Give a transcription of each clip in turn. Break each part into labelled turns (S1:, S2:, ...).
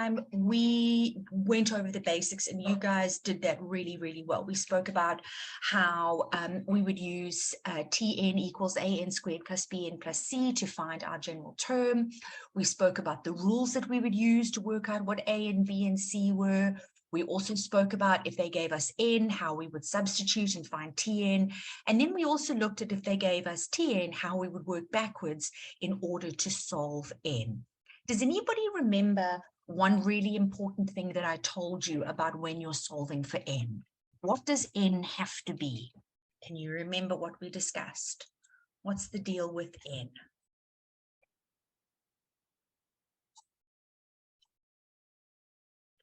S1: time, we went over the basics and you guys did that really, really well. We spoke about how we would use Tn equals An squared plus Bn plus C to find our general term. We spoke about the rules that we would use to work out what A and B and C were. We also spoke about if they gave us N, how we would substitute and find Tn. And then we also looked at if they gave us Tn, how we would work backwards in order to solve N. Does anybody remember one really important thing that I told you about when you're solving for N? What does N have to be? Can you remember what we discussed? What's the deal with N?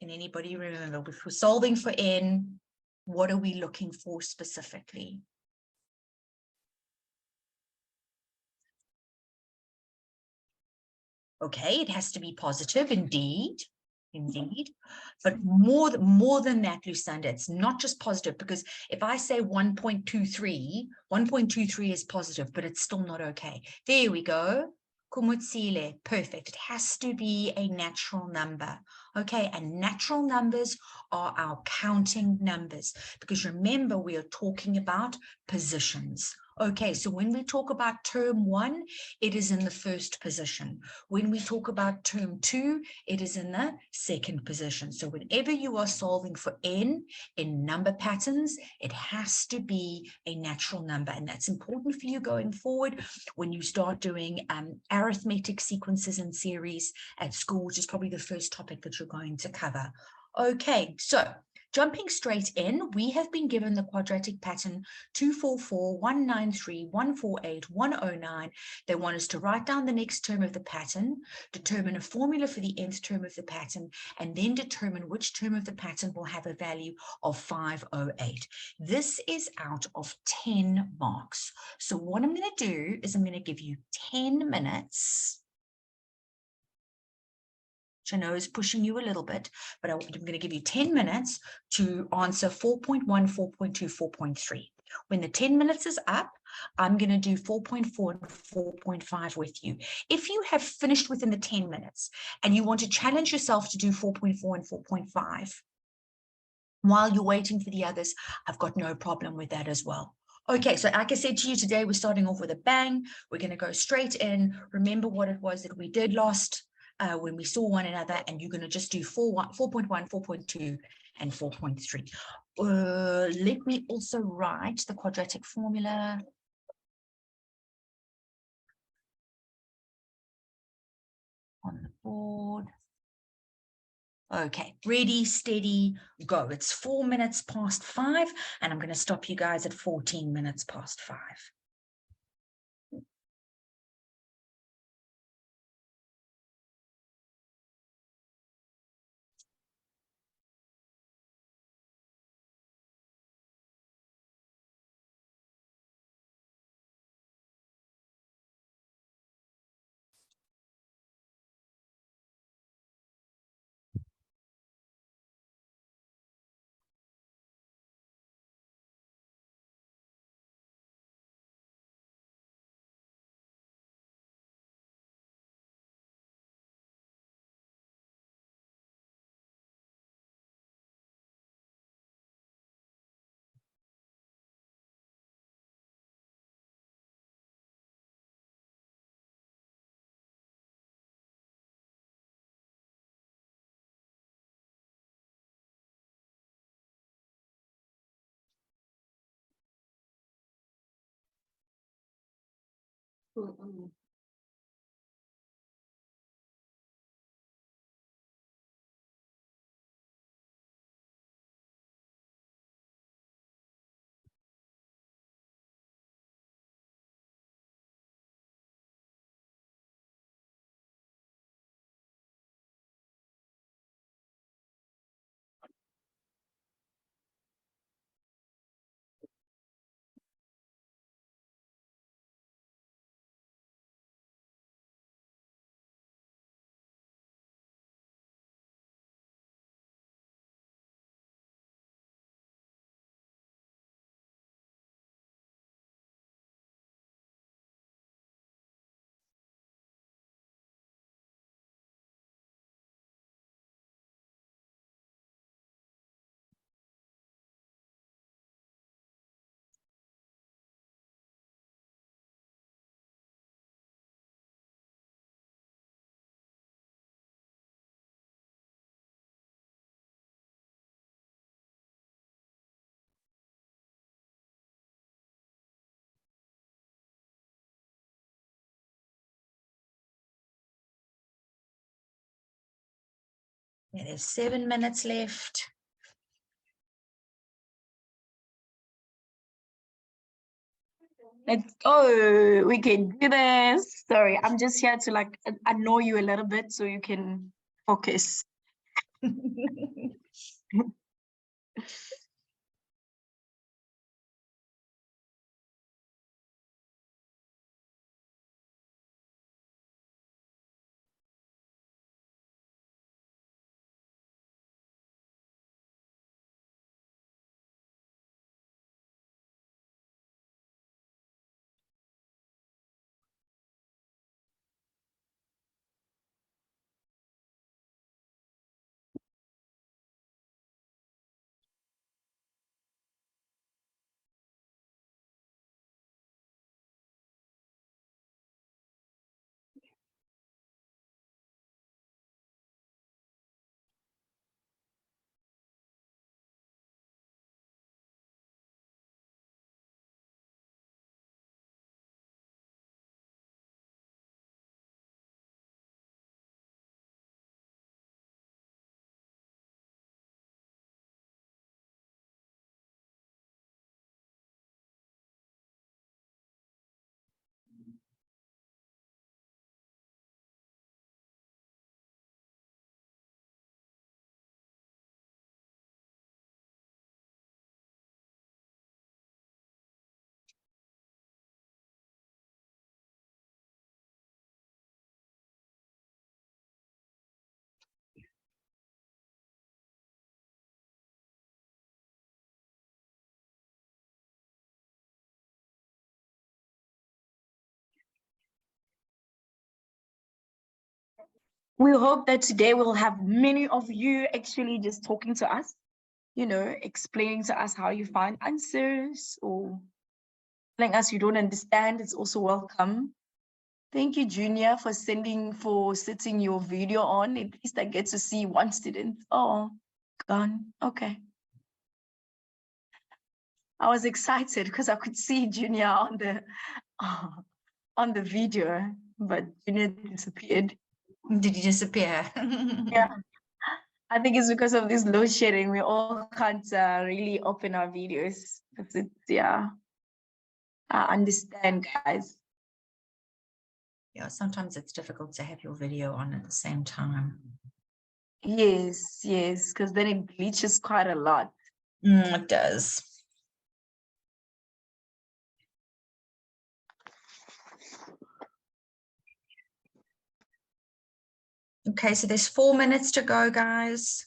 S1: Can anybody remember? If we're solving for N, what are we looking for specifically? Okay, it has to be positive, indeed. Indeed. But more than that, Lucinda, it's not just positive, because if I say 1.23, 1.23 is positive, but it's still not okay. There we go. Kumutsile, perfect. It has to be a natural number. Okay, and natural numbers are our counting numbers, because remember, we are talking about positions. Okay, so when we talk about term 1, it is in the first position. When we talk about term 2, it is in the second position. So whenever you are solving for N in number patterns, it has to be a natural number. And that's important for you going forward when you start doing arithmetic sequences and series at school, which is probably the first topic that you're going to cover. Okay, so jumping straight in, we have been given the quadratic pattern 244, 193, 148, 109. They want us to write down the next term of the pattern, determine a formula for the nth term of the pattern, and then determine which term of the pattern will have a value of 508. This is out of 10 marks. So what I'm going to do is I'm going to give you 10 minutes. I know is pushing you a little bit, but I'm going to give you 10 minutes to answer 4.1, 4.2, 4.3. When the 10 minutes is up, I'm going to do 4.4 and 4.5 with you. If you have finished within the 10 minutes and you want to challenge yourself to do 4.4 and 4.5, while you're waiting for the others, I've got no problem with that as well. Okay, so like I said to you today, we're starting off with a bang. We're going to go straight in. Remember what it was that we did last when we saw one another, and you're going to just do 4.1, 4.2, and 4.3. Let me also write the quadratic formula. On the board. Okay, ready, steady, go. It's 4 minutes past 5, and I'm going to stop you guys at 14 minutes past 5. Yeah, there's 7 minutes left.
S2: Let's go. We can do this. Sorry, I'm just here to like annoy you a little bit so you can focus. We hope that today we'll have many of you actually just talking to us, you know, explaining to us how you find answers or telling us you don't understand. It's also welcome. Thank you, Junior, for setting your video on. At least I get to see one student. Oh, gone. Okay. I was excited because I could see Junior on the video, but Junior disappeared.
S1: Did he disappear?
S2: Yeah. I think it's because of this load shedding. We all can't really open our videos. Yeah. I understand, guys.
S1: Yeah, sometimes it's difficult to have your video on at the same time.
S2: Yes, because then it glitches quite a lot.
S1: It does. Okay, so there's 4 minutes to go, guys.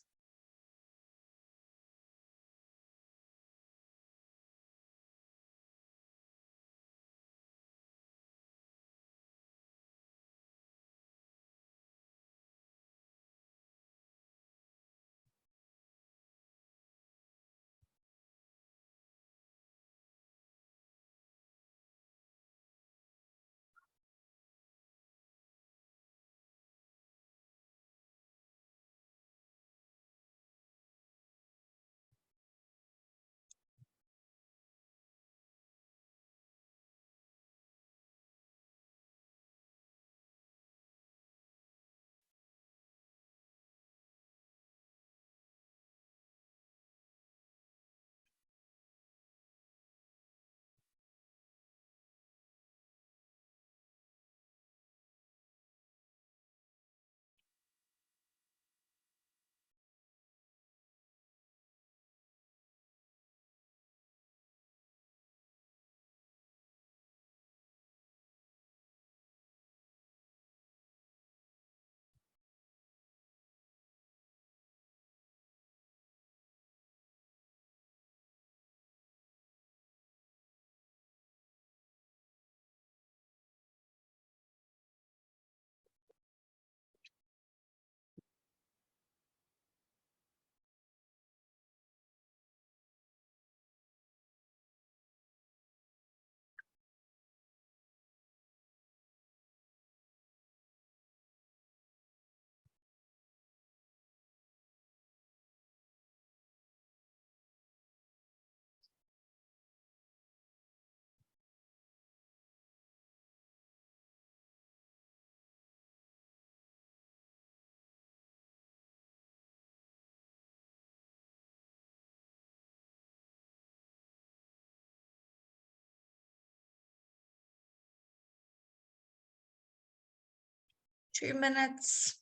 S1: 2 minutes.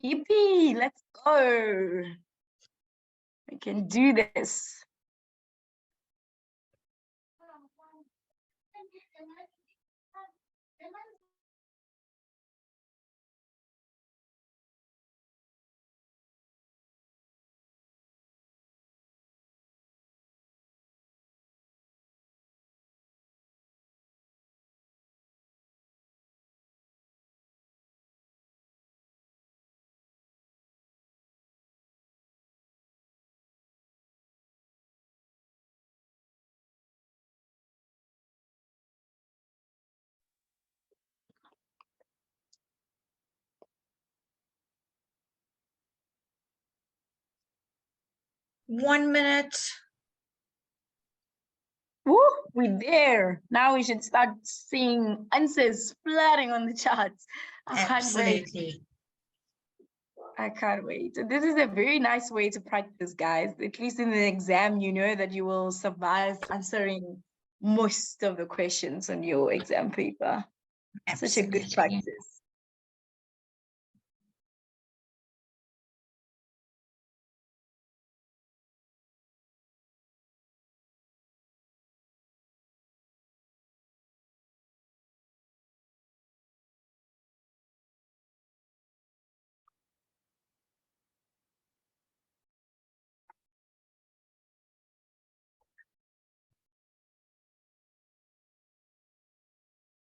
S2: Yippee, let's go. We can do this.
S1: One minute.
S2: Woo, we're there. Now we should start seeing answers flooding on the charts. I can't wait.
S1: Absolutely.
S2: I can't wait. This is a very nice way to practice, guys. At least in the exam, you know that you will survive answering most of the questions on your exam paper. Such a good
S1: Absolutely.
S2: practice.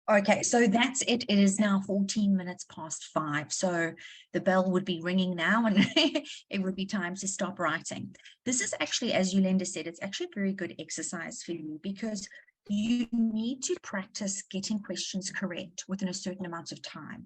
S1: Okay, so that's it. It is now 14 minutes past 5. So the bell would be ringing now and it would be time to stop writing. This is actually, as Yolanda said, it's actually a very good exercise for you because you need to practice getting questions correct within a certain amount of time.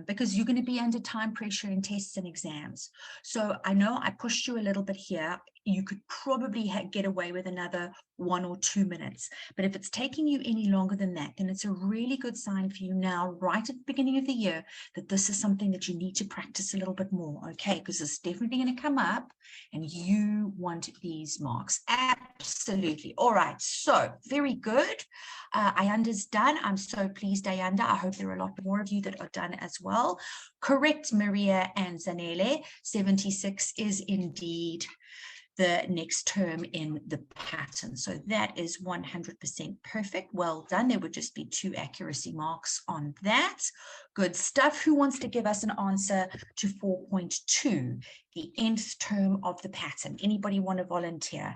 S1: Because you're going to be under time pressure in tests and exams. So I know I pushed you a little bit here. You could probably get away with another 1 or 2 minutes. But if it's taking you any longer than that, then it's a really good sign for you now, right at the beginning of the year, that this is something that you need to practice a little bit more, okay? Because it's definitely going to come up and you want these marks. Absolutely. All right. So very good. Ayanda's done. I'm so pleased, Ayanda. I hope there are a lot more of you that are done as well. Correct, Maria and Zanele. 76 is indeed the next term in the pattern. So that is 100% perfect. Well done. There would just be 2 accuracy marks on that. Good stuff. Who wants to give us an answer to 4.2, the nth term of the pattern? Anybody want to volunteer?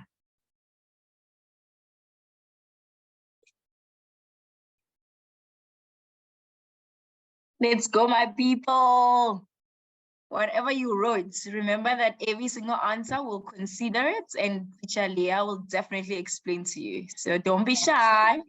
S2: Let's go, my people. Whatever you wrote, remember that every single answer will consider it and teacher Leah will definitely explain to you. So don't be shy.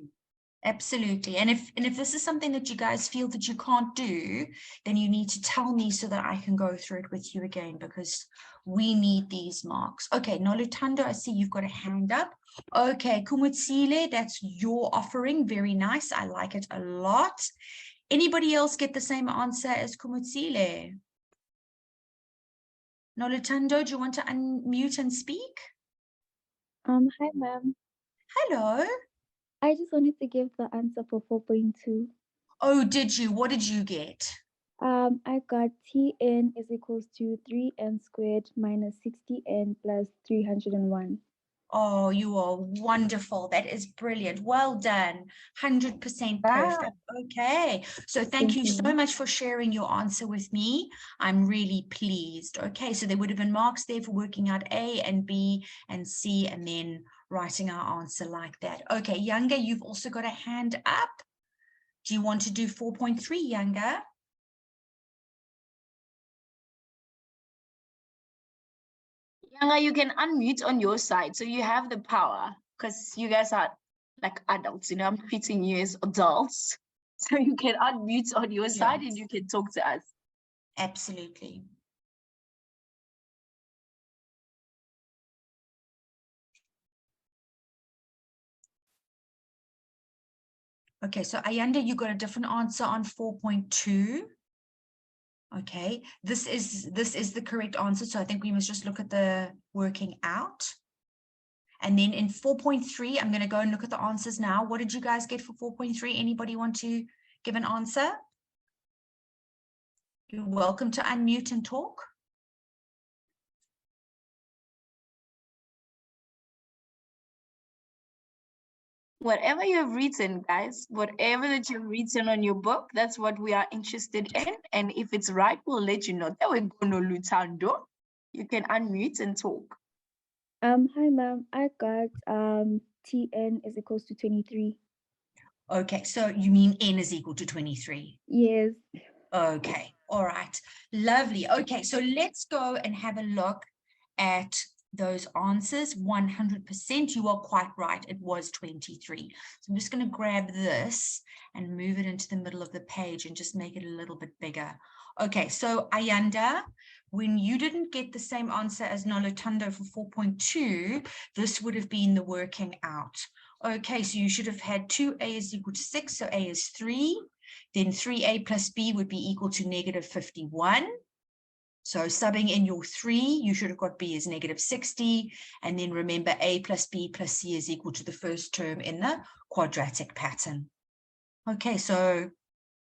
S1: Absolutely. And if this is something that you guys feel that you can't do, then you need to tell me so that I can go through it with you again, because we need these marks. Okay, Nolutando, I see you've got a hand up. Okay, Kumutsile, that's your offering. Very nice. I like it a lot. Anybody else get the same answer as Kumutsile? Nolutando, do you want to unmute and speak?
S3: Hi, ma'am.
S1: Hello.
S3: I just wanted to give the answer for 4.2.
S1: Oh, did you? What did you get?
S3: I got Tn is equals to 3n squared minus 60n plus 301.
S1: Oh, you are wonderful. That is brilliant. Well done. 100% perfect. Okay. So thank you so much for sharing your answer with me. I'm really pleased. Okay. So there would have been marks there for working out A and B and C and then writing our answer like that. Okay. Younger, you've also got a hand up. Do you want to do 4.3, Younger?
S2: Younger, you can unmute on your side. So you have the power because you guys are like adults, you know, I'm treating you as adults. So you can unmute on your side and you can talk to us.
S1: Absolutely. Okay, so Ayanda, you got a different answer on 4.2. Okay, this is the correct answer. So I think we must just look at the working out. And then in 4.3, I'm going to go and look at the answers now. What did you guys get for 4.3? Anybody want to give an answer? You're welcome to unmute and talk.
S2: Whatever you've written, guys, whatever that you've written on your book, that's what we are interested in. And if it's right, we'll let you know. There we go, no Lutando. You can unmute and talk.
S3: Hi, ma'am. I got Tn is equals to 23.
S1: Okay, so you mean n is equal to 23?
S3: Yes.
S1: Okay, all right, lovely. Okay, so let's go and have a look at those answers. 100%, you are quite right, it was 23. So I'm just going to grab this and move it into the middle of the page and just make it a little bit bigger. Okay, so Ayanda, when you didn't get the same answer as Nolotando for 4.2, this would have been the working out. Okay, so you should have had 2a is equal to 6, so a is 3. Then 3a plus b would be equal to negative 51. So subbing in your 3, you should have got b is negative 60. And then remember a plus b plus c is equal to the first term in the quadratic pattern. Okay, so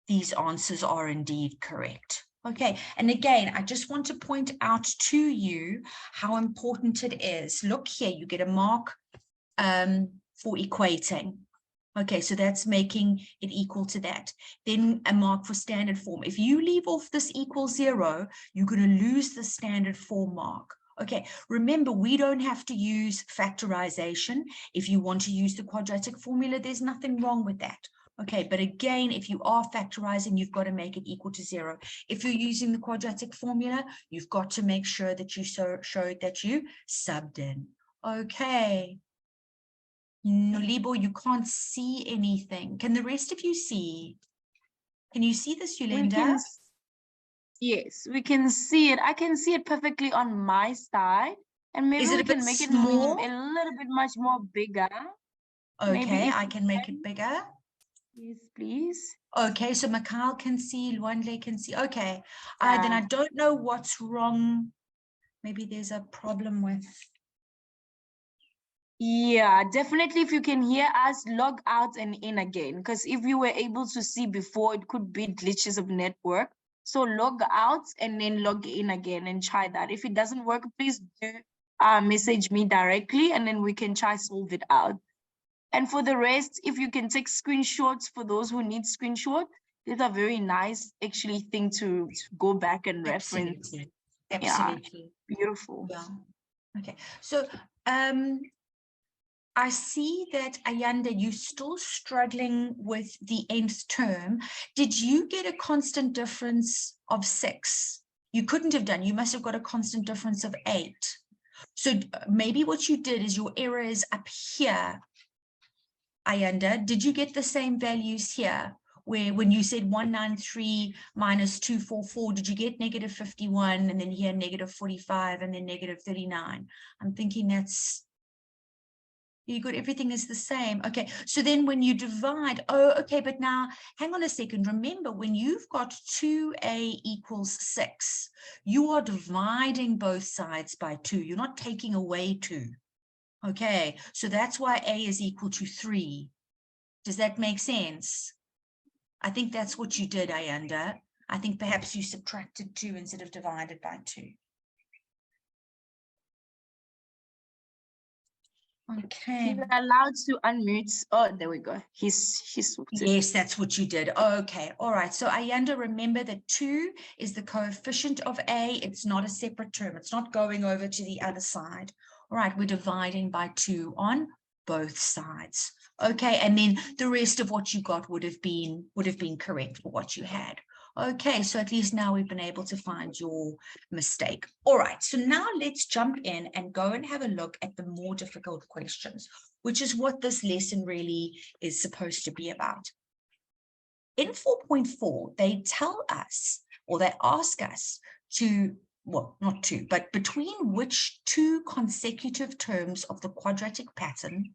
S1: these answers are indeed correct. Okay, and again, I just want to point out to you how important it is. Look here, you get a mark for equating. Okay, so that's making it equal to that. Then a mark for standard form. If you leave off this equals 0, you're going to lose the standard form mark. Okay, remember, we don't have to use factorization. If you want to use the quadratic formula, there's nothing wrong with that. Okay, but again, if you are factorizing, you've got to make it equal to 0. If you're using the quadratic formula, you've got to make sure that you show that you subbed in. Okay. Nolibo, you can't see anything. Can the rest of you see? Can you see this, Yolanda?
S2: Yes, we can see it. I can see it perfectly on my side. And maybe we can make it a little bit much more bigger.
S1: Okay, I can make it bigger.
S2: Yes, please.
S1: Okay, so Mikhail can see, Luandle can see. Okay, then I don't know what's wrong. Maybe there's a problem with...
S2: Yeah, definitely if you can hear us, log out and in again. Because if you were able to see before, it could be glitches of network. So log out and then log in again and try that. If it doesn't work, please do message me directly and then we can try solve it out. And for the rest, if you can take screenshots for those who need screenshots, these are very nice actually thing to go back and reference.
S1: Absolutely.
S2: Yeah, beautiful.
S1: Yeah. Okay. So I see that, Ayanda, you're still struggling with the nth term. Did you get a constant difference of 6? You couldn't have done. You must have got a constant difference of 8. So maybe what you did is your error is up here, Ayanda. Did you get the same values here? Where when you said 193 minus 244, did you get negative 51 and then here negative 45 and then negative 39? I'm thinking that's... You got everything is the same. Okay, so then when you divide, okay, but now hang on a second. Remember, when you've got 2a equals 6, you are dividing both sides by 2. You're not taking away 2. Okay, so that's why a is equal to 3. Does that make sense? I think that's what you did, Ayanda. I think perhaps you subtracted 2 instead of divided by 2. Okay.
S2: You're allowed to unmute. Oh, there we go. He's
S1: Yes, that's what you did. Okay, all right. So Ayanda, remember that 2 is the coefficient of a. It's not a separate term. It's not going over to the other side. All right, we're dividing by 2 on both sides. Okay, and then the rest of what you got would have been correct for what you had. Okay, so at least now we've been able to find your mistake. All right, so now let's jump in and go and have a look at the more difficult questions, which is what this lesson really is supposed to be about. In 4.4, they tell us, or they ask us to, well, not to, but between which 2 consecutive terms of the quadratic pattern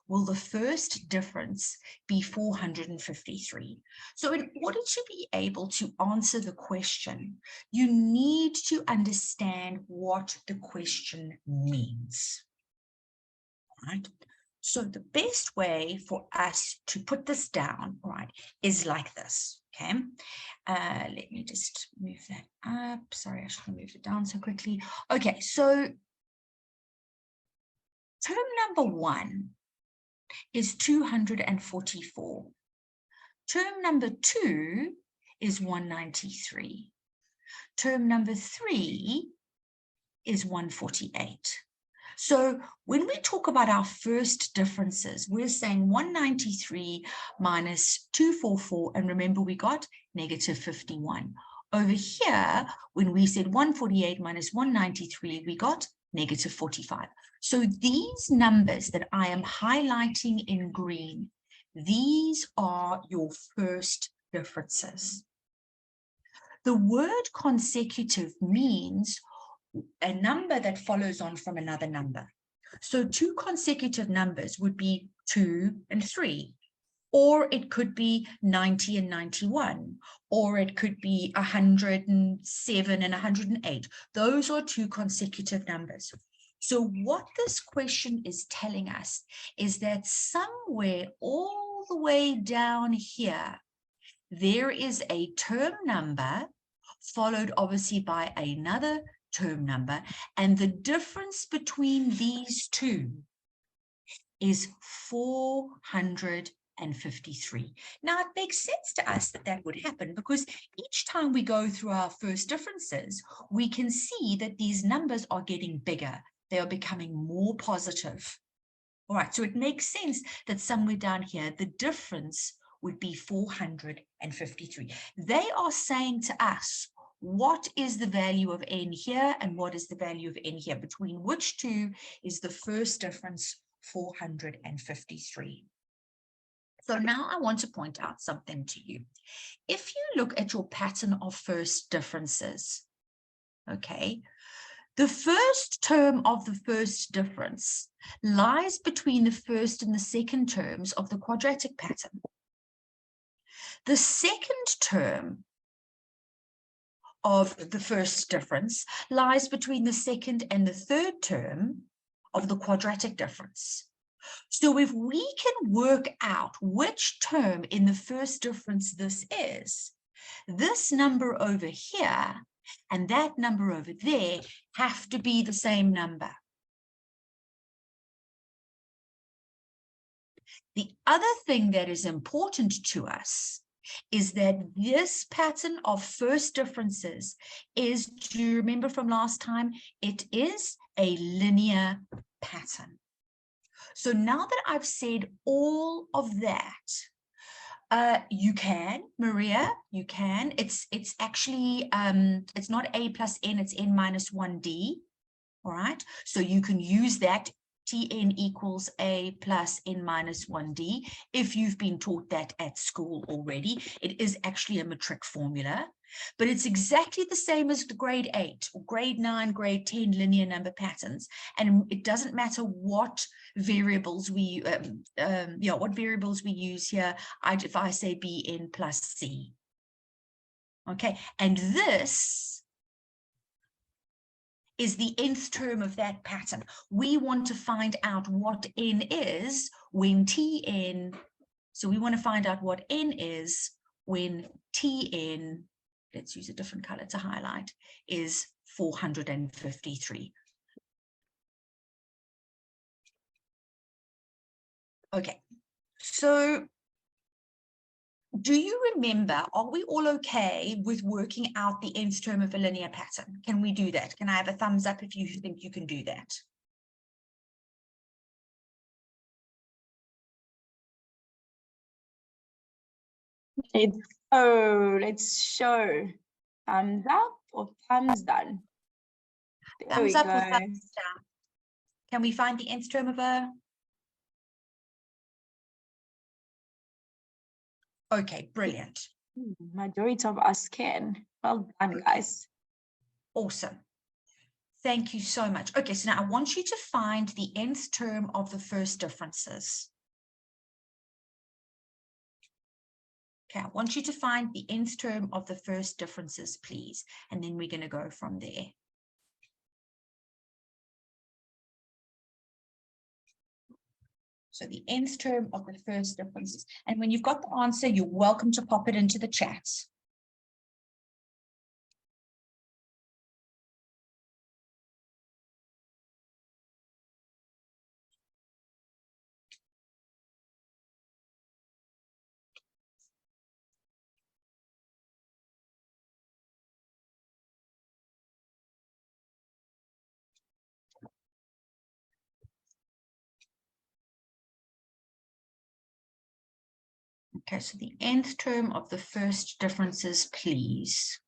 S1: will the first difference be 453? So in order to be able to answer the question, you need to understand what the question means. Right? So the best way for us to put this down, right, is like this. Okay, let me just move that up. Sorry, I should have moved it down so quickly. Okay, so term number 1 is 244. Term number 2 is 193. Term number 3 is 148. So when we talk about our first differences, we're saying 193 minus 244, and remember we got negative 51. Over here, when we said 148 minus 193, we got negative 45. So these numbers that I am highlighting in green, these are your first differences. The word consecutive means a number that follows on from another number. So 2 consecutive numbers would be 2 and 3, or it could be 90 and 91, or it could be 107 and 108. Those are 2 consecutive numbers. So what this question is telling us is that somewhere all the way down here, there is a term number followed obviously by another term number, and the difference between these two is 453. Now, it makes sense to us that that would happen because each time we go through our first differences, we can see that these numbers are getting bigger. They are becoming more positive. All right, so it makes sense that somewhere down here, the difference would be 453. They are saying to us, what is the value of n here and what is the value of n here? Between which two is the first difference 453? So now I want to point out something to you. If you look at your pattern of first differences, okay, the first term of the first difference lies between the first and the second terms of the quadratic pattern. The second term of the first difference lies between the second and the third term of the quadratic difference. So if we can work out which term in the first difference this is, this number over here and that number over there have to be the same number. The other thing that is important to us is that this pattern of first differences is, do you remember from last time? It is a linear pattern. So now that I've said all of that, you can, Maria, you can. It's actually, it's not a plus n, it's n minus 1d. All right, so you can use that. Tn equals a plus n minus 1d. If you've been taught that at school already, it is actually a metric formula, but it's exactly the same as the grade 8 or grade 9, grade 10 linear number patterns. And it doesn't matter what variables we, what variables we use here. If I say bn plus c, okay, and this is the nth term of that pattern. We want to find out what n is when Tn, so we want to find out what n is when Tn, let's use a different color to highlight, is 453. Okay, so do you remember, are we all okay with working out the nth term of a linear pattern? Can we do that? Can I have a thumbs up if you think you can do that?
S2: Let's show. Thumbs up or thumbs down? There
S1: Thumbs
S2: we
S1: up
S2: go.
S1: or thumbs down? Can we find the nth term of a? Okay, brilliant.
S2: Majority of us can. Well done, guys.
S1: Awesome. Thank you so much. Okay, so now I want you to find the nth term of the first differences. Okay, I want you to find the nth term of the first differences, please. And then we're going to go from there. So the nth term of the first differences. And when you've got the answer, you're welcome to pop it into the chat. Okay, so the nth term of the first differences, please.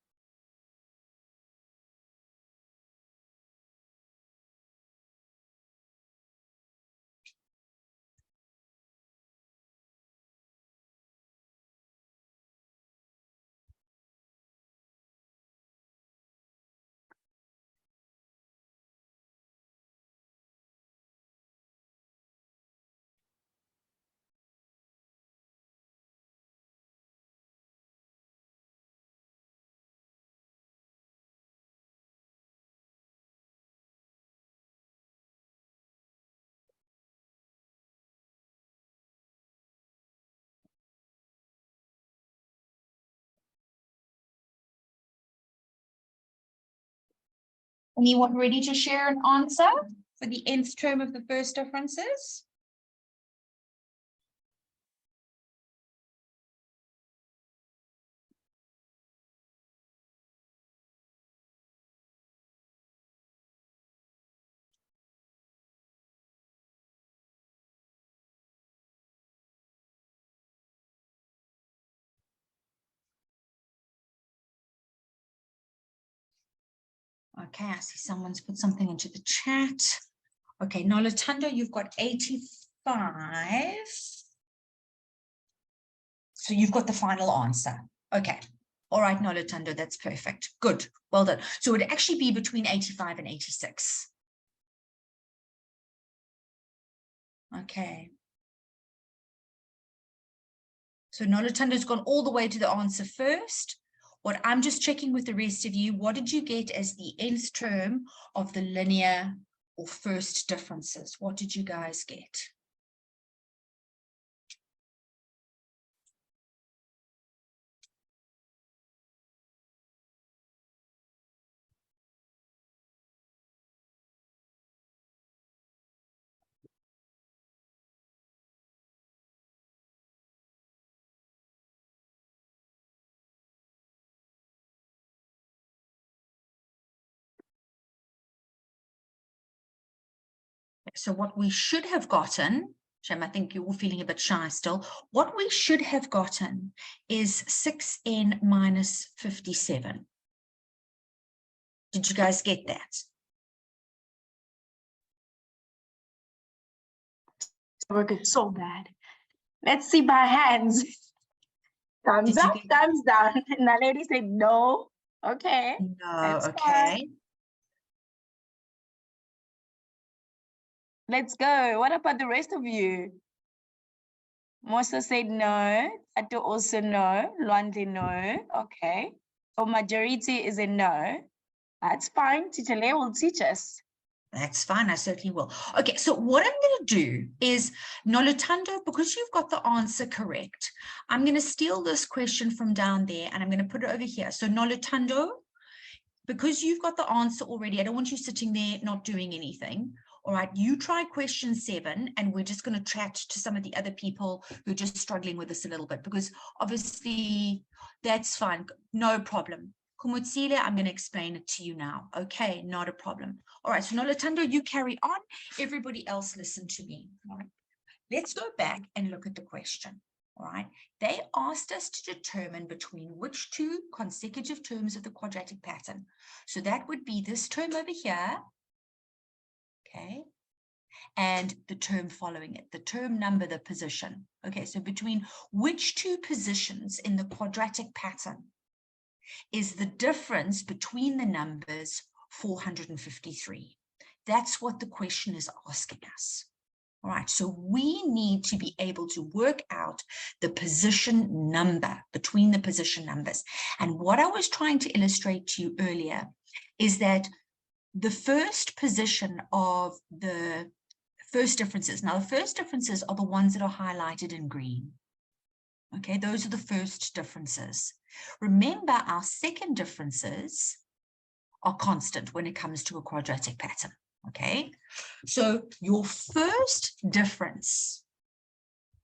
S1: Anyone ready to share an answer for the nth term of the first differences? Okay, I see someone's put something into the chat. Okay, Nolatundo, you've got 85. So you've got the final answer. Okay. All right, Nolatundo, that's perfect. Good. Well done. So it would actually be between 85 and 86. Okay. So Nolatundo's gone all the way to the answer first. What I'm just checking with the rest of you, what did you get as the nth term of the linear or first differences? What did you guys get? So what we should have gotten, Shem, I think you're all feeling a bit shy still. What we should have gotten is 6n minus 57. Did you guys get that?
S2: Working so bad. Let's see by hands. Thumbs up, thumbs down. And the lady said no. Okay.
S1: No, okay.
S2: Fine. Let's go. What about the rest of you? Mosa said no. Ato also no. Luande no. Okay. So majority is a no. That's fine. Teacher Leah will teach us.
S1: That's fine. I certainly will. Okay, so what I'm going to do is, Nolatundo, because you've got the answer correct, I'm going to steal this question from down there and I'm going to put it over here. So Nolatundo, because you've got the answer already, I don't want you sitting there not doing anything. All right, you try question 7 and we're just going to chat to some of the other people who are just struggling with this a little bit, because obviously that's fine. No problem. Kumutsile, I'm going to explain it to you now. Okay, not a problem. All right, so Nolatundo, you carry on. Everybody else listen to me. All right. Let's go back and look at the question. All right, they asked us to determine between which two consecutive terms of the quadratic pattern. So that would be this term over here, okay, and the term following it, the term number, the position. Okay, so between which two positions in the quadratic pattern is the difference between the numbers 453? That's what the question is asking us. All right, so we need to be able to work out the position number between the position numbers. And what I was trying to illustrate to you earlier is that the first position of the First differences. Now, the first differences are the ones that are highlighted in green. Okay, those are the first differences. Remember, our second differences are constant when it comes to a quadratic pattern. Okay, so your first difference,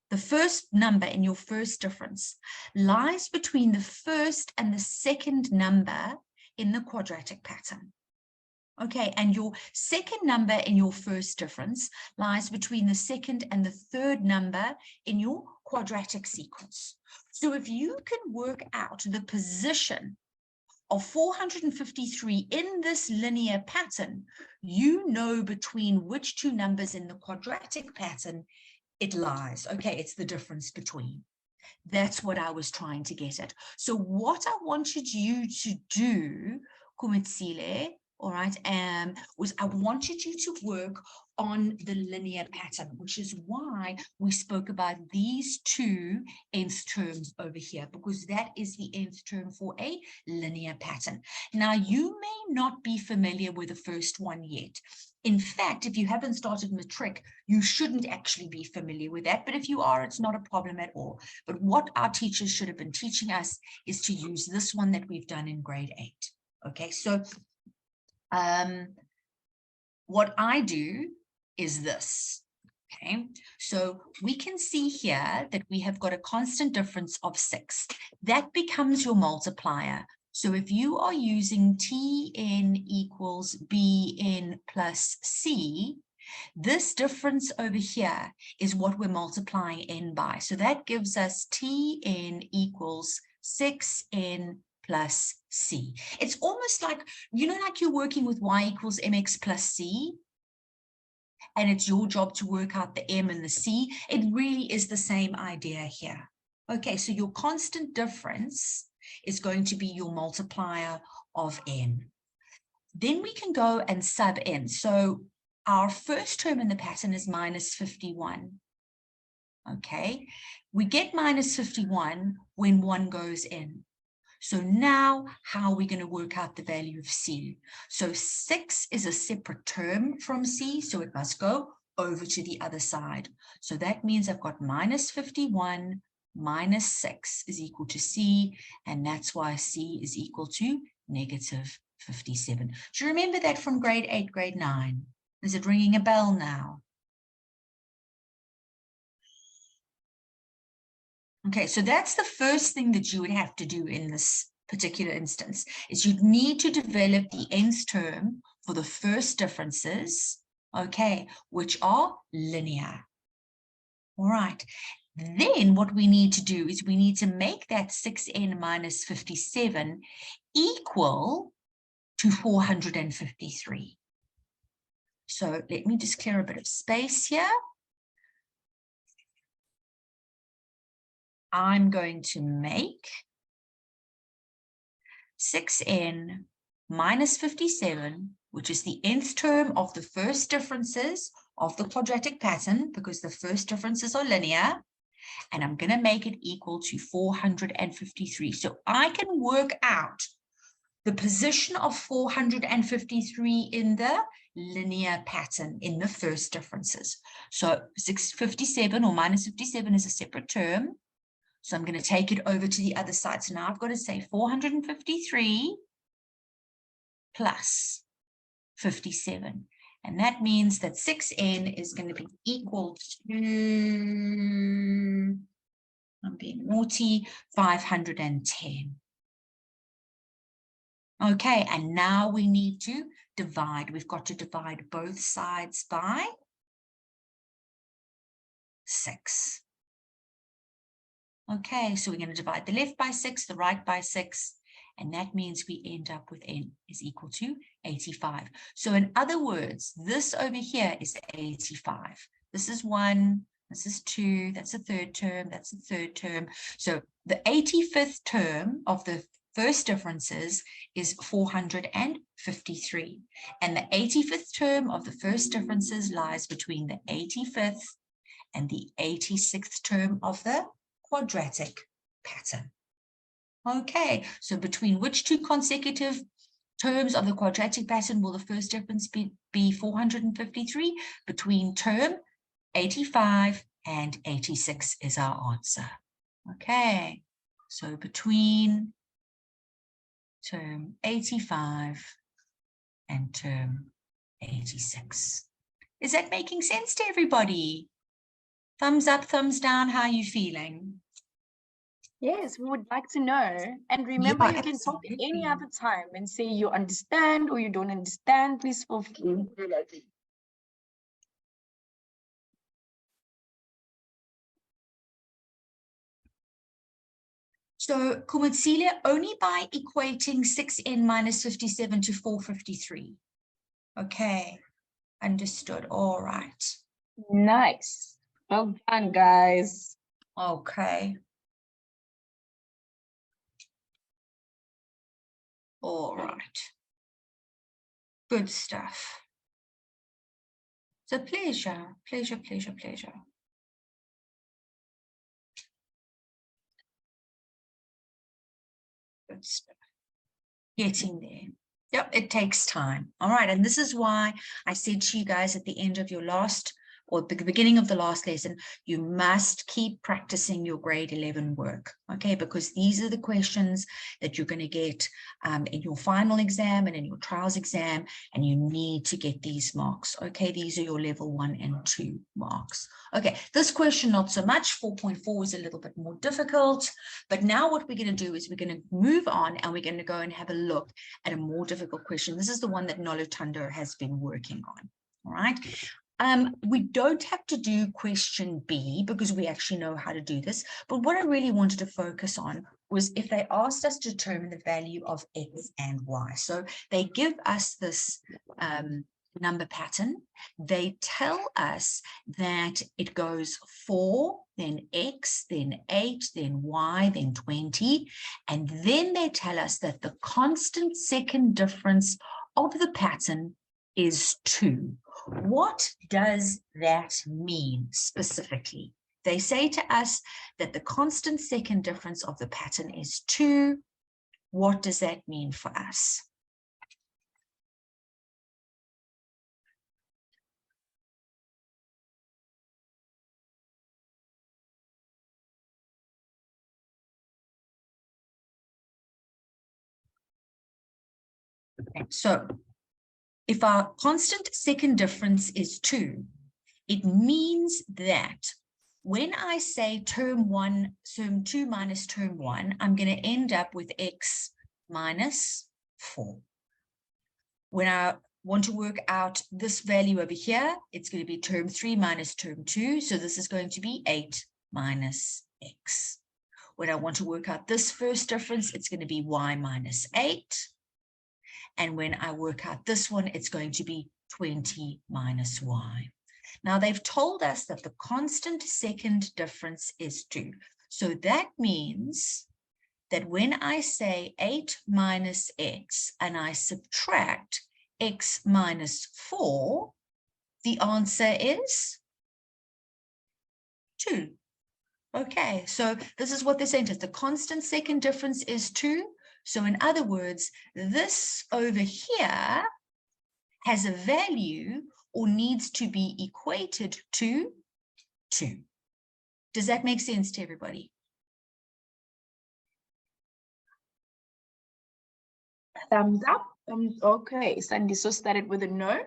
S1: the first number in your first difference, lies between the first and the second number in the quadratic pattern. Okay, and your second number in your first difference lies between the second and the third number in your quadratic sequence. So if you can work out the position of 453 in this linear pattern, you know between which two numbers in the quadratic pattern it lies. Okay, it's the difference between. That's what I was trying to get at. So what I wanted you to do, Kumitsile, all right, was I wanted you to work on the linear pattern, which is why we spoke about these two nth terms over here, because that is the nth term for a linear pattern. Now, you may not be familiar with the first one yet. In fact, if you haven't started matric, you shouldn't actually be familiar with that. But if you are, it's not a problem at all. But what our teachers should have been teaching us is to use this one that we've done in grade 8. Okay, so what I do is this. Okay, so we can see here that we have got a constant difference of 6. That becomes your multiplier. So if you are using Tn equals Bn plus C, this difference over here is what we're multiplying n by. So that gives us Tn equals 6n plus C. It's almost like, you know, like you're working with y equals mx plus c, and it's your job to work out the m and the c. It really is the same idea here. Okay, so your constant difference is going to be your multiplier of n. Then we can go and sub n. So our first term in the pattern is minus 51. Okay, we get minus 51 when 1 goes in. So now, how are we going to work out the value of C? So 6 is a separate term from C, so it must go over to the other side. So that means I've got minus 51 minus 6 is equal to C, and that's why C is equal to negative 57. Do you remember that from grade 8, grade 9? Is it ringing a bell now? Okay, so that's the first thing that you would have to do in this particular instance, is you'd need to develop the nth term for the first differences, okay, which are linear. All right, then what we need to do is we need to make that 6n minus 57 equal to 453. So let me just clear a bit of space here. I'm going to make 6n minus 57, which is the nth term of the first differences of the quadratic pattern, because the first differences are linear, and I'm going to make it equal to 453. So I can work out the position of 453 in the linear pattern in the first differences. So 657 or minus 57 is a separate term. So I'm going to take it over to the other side. So now I've got to say 453 plus 57. And that means that 6n is going to be equal to, I'm being naughty, 510. Okay, and now we need to divide. We've got to divide both sides by 6. Okay, so we're going to divide the left by 6, the right by 6, and that means we end up with n is equal to 85. So in other words, this over here is 85. This is 1, this is 2, that's a third term, that's a third term. So the 85th term of the first differences is 453. And the 85th term of the first differences lies between the 85th and the 86th term of the quadratic pattern. Okay, so between which two consecutive terms of the quadratic pattern will the first difference be 453 between term 85 and 86 is our answer. Okay, so between term 85 and term 86. Is that making sense to everybody? Thumbs up, thumbs down, how are you feeling?
S2: Yes, we would like to know. And remember,
S1: Yeah,
S2: you can talk
S1: absolutely.
S2: any other time and say you understand or you don't understand. Please feel free.
S1: So, Kumatsilia, only by equating 6n minus 57 to 453. Okay, understood. All right.
S2: Nice. Well done, guys.
S1: Okay. All right. Good stuff. It's a pleasure, pleasure, pleasure, pleasure. Good stuff. Getting there. Yep, it takes time. All right, and this is why I said to you guys at the end of your last, or the beginning of the last lesson, you must keep practicing your grade 11 work, okay? Because these are the questions that you're going to get in your final exam and in your trials exam, and you need to get these marks, okay? These are your level 1 and 2 marks. Okay, this question, not so much. 4.4 is a little bit more difficult, but now what we're going to do is we're going to move on and we're going to go and have a look at a more difficult question. This is the one that Nolutando has been working on, all right? We don't have to do question B because we actually know how to do this. But what I really wanted to focus on was if they asked us to determine the value of X and Y. So they give us this number pattern. They tell us that it goes 4, then X, then 8, then Y, then 20. And then they tell us that the constant second difference of the pattern is 2. What does that mean specifically? They say to us that the constant second difference of the pattern is 2. What does that mean for us? Okay, so if our constant second difference is 2, it means that when I say term 2 minus term 1, I'm going to end up with X minus 4. When I want to work out this value over here, it's going to be term 3 minus term 2. So this is going to be 8 minus X. When I want to work out this first difference, it's going to be Y minus 8. And when I work out this one, it's going to be 20 minus Y. Now, they've told us that the constant second difference is 2. So that means that when I say 8 minus X and I subtract X minus 4, the answer is 2. Okay, so this is what they're saying to us. The constant second difference is 2. So in other words, this over here has a value or needs to be equated to 2. Does that make sense to everybody?
S2: Thumbs up. Okay, Sandiso started with a no.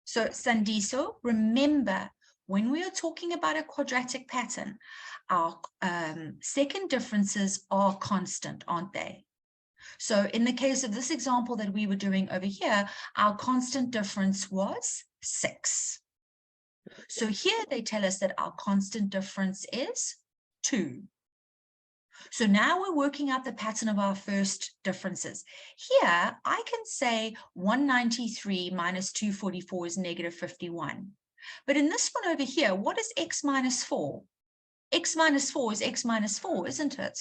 S1: So Sandiso, remember, when we are talking about a quadratic pattern, our second differences are constant, aren't they? So in the case of this example that we were doing over here, our constant difference was 6. So here they tell us that our constant difference is 2. So now we're working out the pattern of our first differences. Here, I can say 193 minus 244 is negative 51. But in this one over here, what is X minus 4? X minus 4 is X minus 4, isn't it?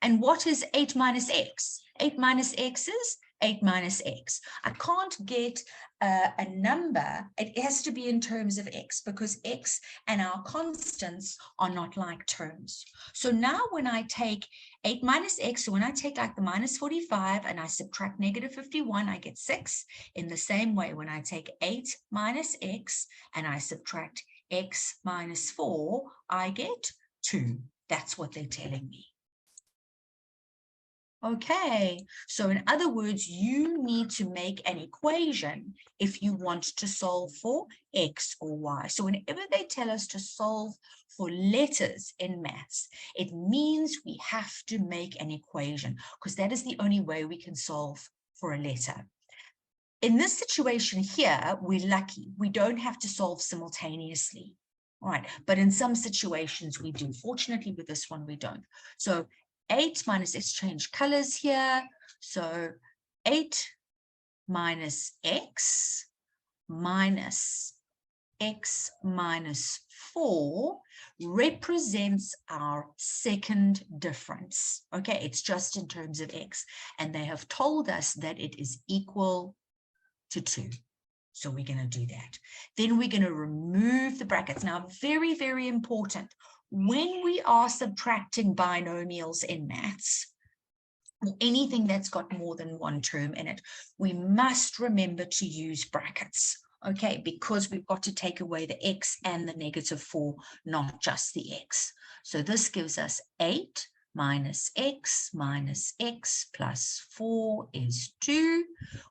S1: And what is 8 minus X? 8 minus X is 8 minus x. I can't get a number. It has to be in terms of x because x and our constants are not like terms. So now when I take 8 minus x, so when I take like the minus 45 and I subtract negative 51, I get 6. In the same way, when I take 8 minus x and I subtract x minus 4, I get 2. That's what they're telling me. Okay, so in other words, you need to make an equation if you want to solve for x or y. So whenever they tell us to solve for letters in maths, it means we have to make an equation because that is the only way we can solve for a letter. In this situation here, we're lucky. We don't have to solve simultaneously. All right, but in some situations we do. Fortunately, with this one, we don't. So 8 minus, let's change colors here. So 8 minus x minus x minus 4 represents our second difference. Okay, it's just in terms of x. And they have told us that it is equal to 2. So we're going to do that. Then we're going to remove the brackets. Now, very, very important. When we are subtracting binomials in maths, or anything that's got more than one term in it, we must remember to use brackets. Okay, because we've got to take away the x and the negative 4, not just the x. So this gives us 8 minus x plus 4 is 2,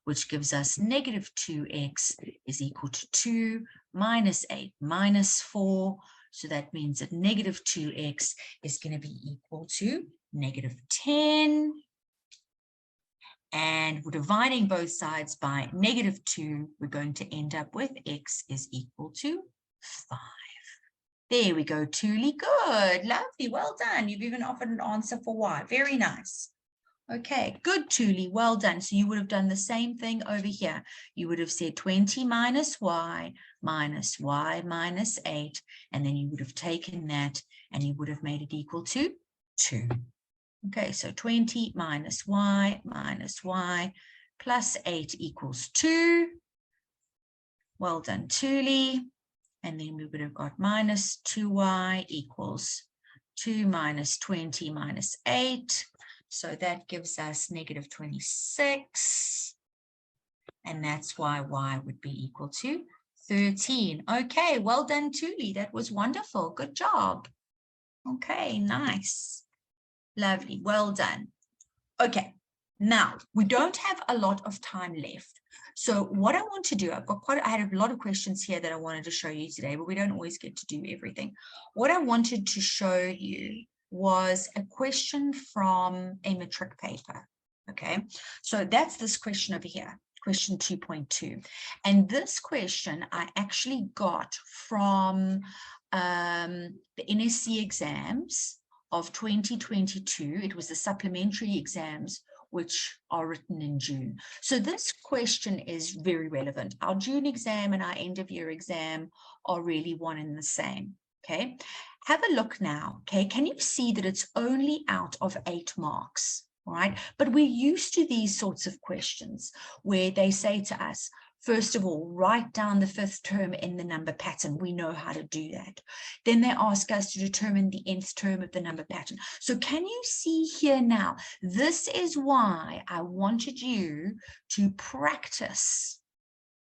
S1: which gives us negative 2x is equal to 2 minus 8 minus 4. So that means that negative 2x is going to be equal to negative 10. And we're dividing both sides by negative 2. We're going to end up with x is equal to 5. There we go, Thuli. Good, lovely, well done. You've even offered an answer for y. Very nice. Okay, good, Thuli, well done. So you would have done the same thing over here. You would have said 20 minus y minus 8, and then you would have taken that and you would have made it equal to 2. Okay, so 20 minus y plus 8 equals 2. Well done, Thuli. And then we would have got minus 2y equals 2 minus 20 minus 8. So that gives us negative 26. And that's why y would be equal to 13. Okay, well done, Thuli. That was wonderful. Good job. Okay, nice. Lovely. Well done. Okay, now we don't have a lot of time left. So what I want to do, I had a lot of questions here that I wanted to show you today, but we don't always get to do everything. What I wanted to show you was a question from a matric paper. Okay, so that's this question over here, question 2.2. And this question I actually got from the NSC exams of 2022. It was the supplementary exams which are written in June. So this question is very relevant. Our June exam and our end of year exam are really one and the same. Okay, have a look now. Okay, can you see that it's only out of 8 marks? All right, but we're used to these sorts of questions where they say to us, first of all, write down the 5th term in the number pattern. We know how to do that. Then they ask us to determine the nth term of the number pattern. So can you see here now? This is why I wanted you to practice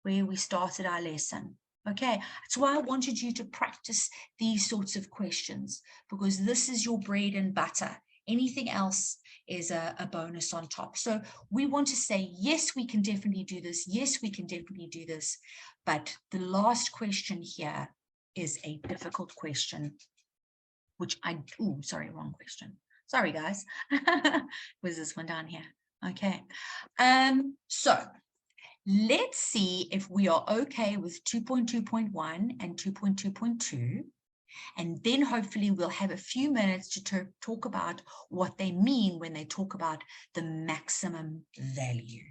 S1: where we started our lesson. Okay, that's why I wanted you to practice these sorts of questions, because this is your bread and butter. Anything else is a bonus on top. So we want to say, yes, we can definitely do this. Yes, we can definitely do this. But the last question here is a difficult question, which sorry, wrong question. Sorry, guys. Was this one down here? Okay. So let's see if we are okay with 2.2.1 and 2.2.2. And then hopefully we'll have a few minutes to talk about what they mean when they talk about the maximum value.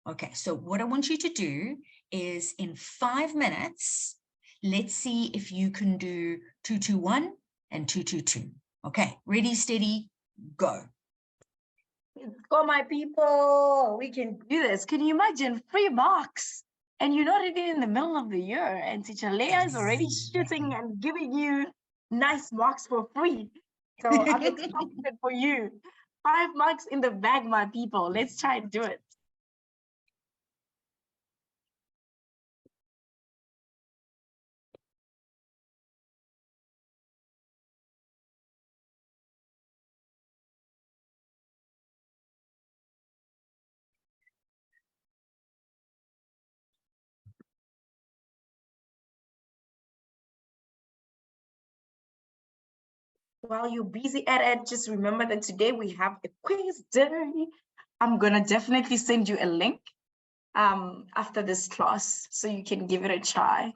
S1: Okay, so what I want you to do is in 5 minutes, let's see if you can do 221 and 222. Okay, ready, steady, go.
S2: Let's go, my people. We can do this. Can you imagine 3 marks? And you're not even in the middle of the year, and teacher Leah is already shooting and giving you nice marks for free. So I'm excited for you. 5 marks in the bag, my people. Let's try and do it. While you're busy at it, just remember that today we have a quiz day. I'm gonna definitely send you a link after this class so you can give it a try.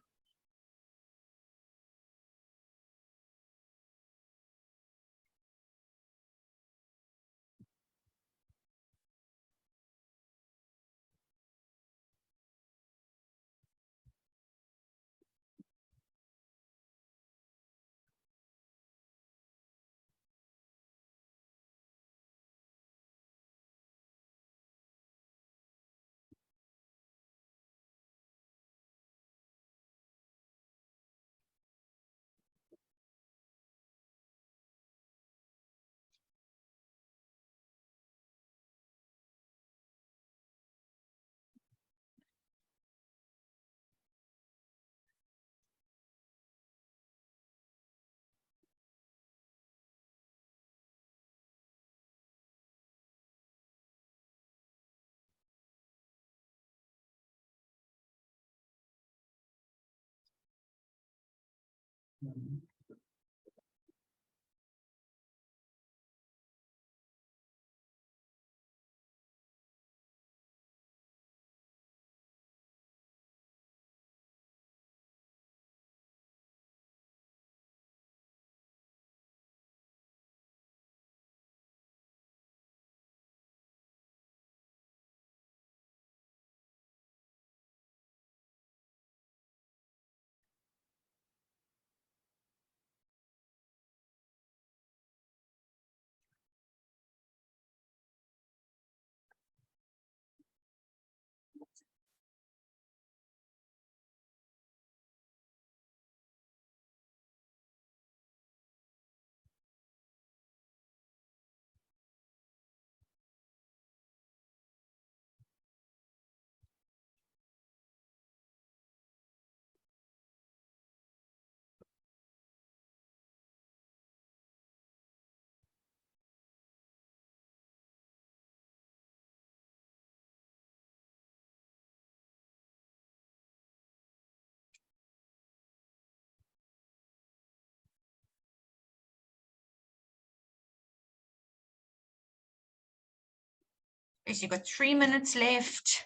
S1: Yes, you've got 3 minutes left.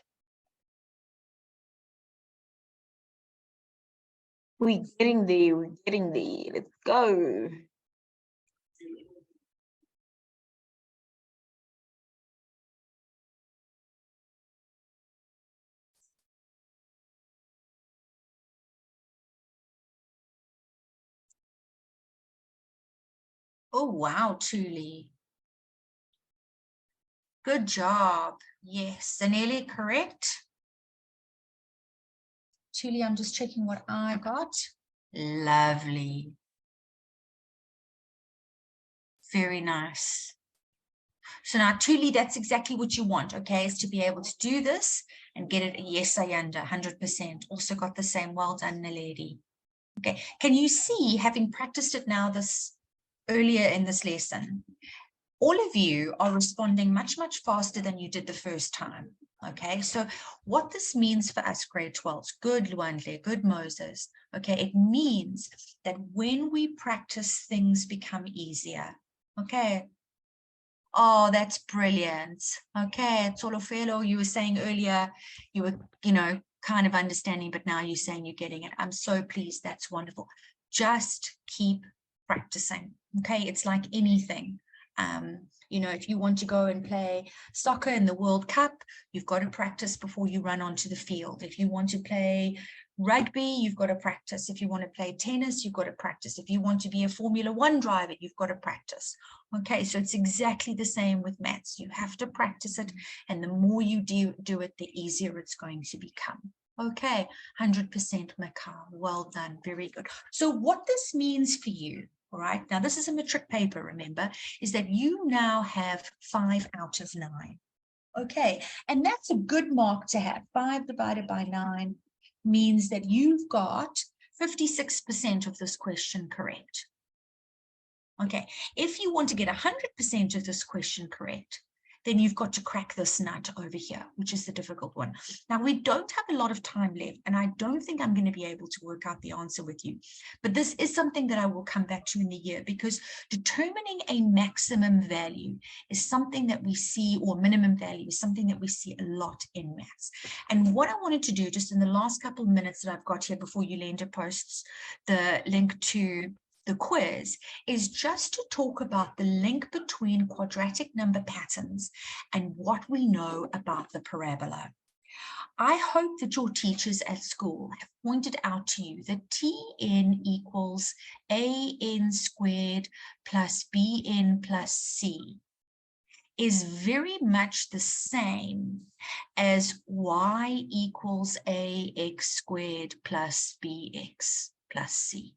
S2: We're getting there. We're getting there. Let's go.
S1: Oh, wow, Tuli. Good job. Yes, nearly correct. Tuli, I'm just checking what I got. Lovely. Very nice. So now, Tuli, that's exactly what you want, okay, is to be able to do this and get it. Yes, Ayanda, 100%. Also got the same. Well done, Naledi. Okay, can you see, having practiced it now this earlier in this lesson, all of you are responding much, much faster than you did the first time. Okay, so what this means for us grade 12s, good Luandle, good Moses, okay, it means that when we practice, things become easier. Okay. Oh, that's brilliant. Okay, Tolofelo, you were saying earlier, you were, kind of understanding, but now you're saying you're getting it. I'm so pleased. That's wonderful. Just keep practicing. Okay, it's like anything. You know, if you want to go and play soccer in the World Cup, you've got to practice before you run onto the field. If you want to play rugby, you've got to practice. If you want to play tennis, you've got to practice. If you want to be a Formula One driver, you've got to practice. Okay, so it's exactly the same with maths. You have to practice it, and the more you do it, the easier it's going to become. Okay, 100% Mikhail, well done, very good. So what this means for you, all right, now this is a matric paper, remember, is that you now have 5 out of 9. Okay, and that's a good mark to have. 5 divided by 9 means that you've got 56% of this question correct. Okay, if you want to get 100% of this question correct, then you've got to crack this nut over here, which is the difficult one. Now, we don't have a lot of time left, and I don't think I'm going to be able to work out the answer with you. But this is something that I will come back to in the year, because determining a maximum value is something that we see, or minimum value is something that we see a lot in maths. And what I wanted to do, just in the last couple of minutes that I've got here before Yolanda posts the link to the quiz, is just to talk about the link between quadratic number patterns and what we know about the parabola. I hope that your teachers at school have pointed out to you that Tn equals an squared plus bn plus c is very much the same as y equals ax squared plus bx plus c.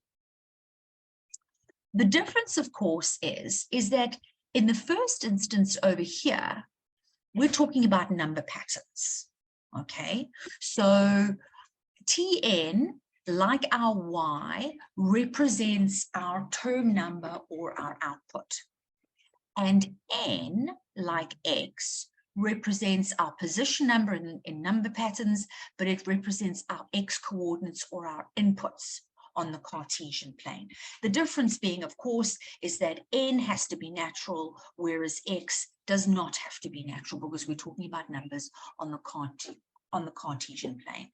S1: The difference, of course, is that in the first instance over here, we're talking about number patterns, okay? So Tn, like our y, represents our term number or our output. And n, like x, represents our position number in number patterns, but it represents our x coordinates or our inputs on the Cartesian plane. The difference being, of course, is that n has to be natural, whereas x does not have to be natural, because we're talking about numbers on the Cartesian plane.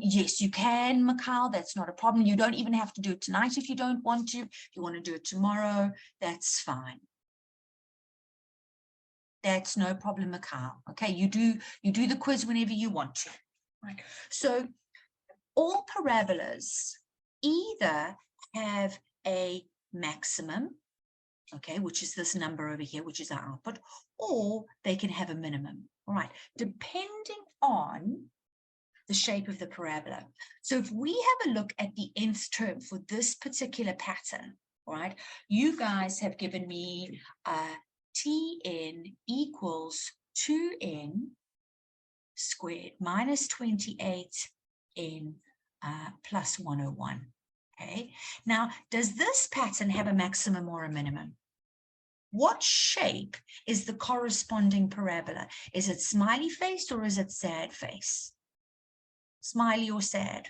S1: Yes, you can, Mikhail, that's not a problem. You don't even have to do it tonight if you don't want to. If you want to do it tomorrow, that's fine. That's no problem, Mikhail. Okay, you do the quiz whenever you want to. Right. So all parabolas either have a maximum, okay, which is this number over here, which is our output, or they can have a minimum, all right, depending on the shape of the parabola. So if we have a look at the nth term for this particular pattern, all right, you guys have given me Tn equals 2n squared minus 28n plus 101. Okay, now does this pattern have a maximum or a minimum? What shape is the corresponding parabola? Is it smiley face or is it sad face? Smiley or sad?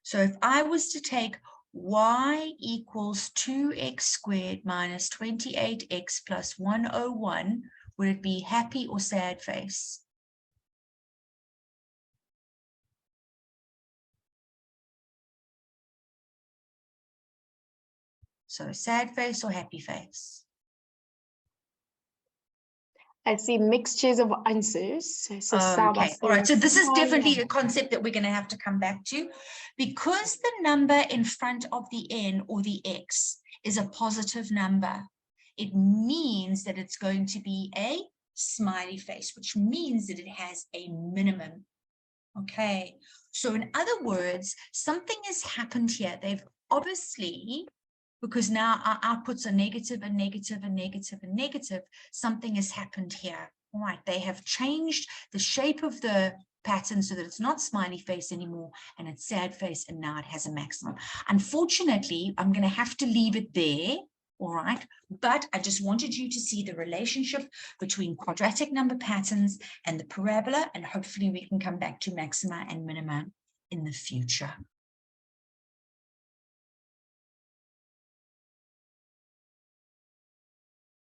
S1: So if I was to take y equals 2x squared minus 28x plus 101, would it be happy or sad face? So sad face or happy face?
S2: I see mixtures of answers. So
S1: Okay, all right. So this is definitely a concept that we're going to have to come back to. Because the number in front of the n or the x is a positive number, it means that it's going to be a smiley face, which means that it has a minimum. Okay, so in other words, something has happened here. They've obviously, because now our outputs are negative and negative and negative and negative, something has happened here. All right, they have changed the shape of the pattern so that it's not smiley face anymore and it's sad face, and now it has a maximum. Unfortunately, I'm going to have to leave it there. All right, but I just wanted you to see the relationship between quadratic number patterns and the parabola, and hopefully we can come back to maxima and minima in the future.